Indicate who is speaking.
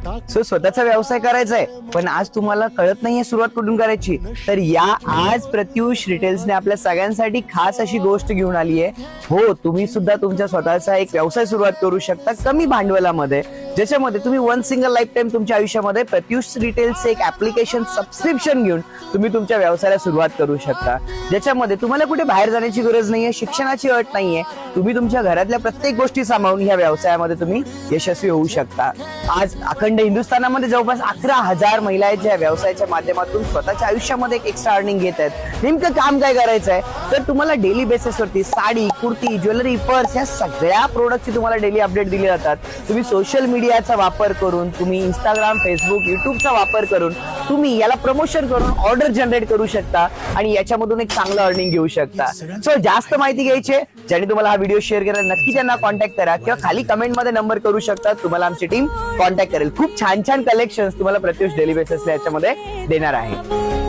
Speaker 1: So स्वतःचा व्यवसाय करायचा आहे पण आज तुम्हाला कळत नाहीये सुरुवात कुठून करायची, तर या आज प्रत्युष रिटेल्सने आपल्या सगळ्यांसाठी खास अशी गोष्ट घेऊन आली आहे. हो, तुम्ही सुद्धा तुमच्या स्वतःचा एक व्यवसाय सुरुवात करू शकता कमी भांडवलामध्ये, ज्याच्यामध्ये तुम्ही वन सिंगल लाईफ टाइम तुमच्या आयुष्यामध्ये प्रत्युष रिटेल्सचे एक ऍप्लिकेशन सबस्क्रिप्शन घेऊन तुम्ही तुमच्या व्यवसायाला सुरुवात करू शकता, ज्याच्यामध्ये तुम्हाला कुठे बाहेर जाण्याची गरज नाहीये, शिक्षणाची अट नाहीये. तुम्ही तुमच्या घरातल्या प्रत्येक गोष्टी सांभाळून ह्या व्यवसायामध्ये तुम्ही यशस्वी होऊ शकता. आज अखंड हिंदुस्थानामध्ये जवळपास 11,000 महिला आहेत ज्या व्यवसायाच्या माध्यमातून स्वतःच्या आयुष्यामध्ये एक एक्स्ट्रा अर्निंग घेत आहेत. नेमकं काम काय करायचं आहे, तर तुम्हाला डेली बेसिसवरती साडी, कुर्ती, ज्वेलरी, पर्स या सगळ्या प्रोडक्टची तुम्हाला डेली अपडेट दिले जातात. तुम्ही सोशल मीडियाचा वापर करून, तुम्ही इंस्टाग्राम, फेसबुक, युट्यूबचा वापर करून तुम्ही याला प्रमोशन करून ऑर्डर जनरेट करू शकता आणि याच्यामधून एक चांगलं अर्निंग घेऊ शकता. सो जास्त माहिती घ्यायची, ज्याने तुम्हाला हा व्हिडिओ शेअर केला नक्की त्यांना कॉन्टॅक्ट करा किंवा खाली कमेंट मध्ये नंबर करू शकता, तुम्हाला आमची टीम कॉन्टॅक्ट करेल. खूप छान छान कलेक्शन्स तुम्हाला प्रत्युष डेली बेसिसला याच्यामध्ये देणार आहे.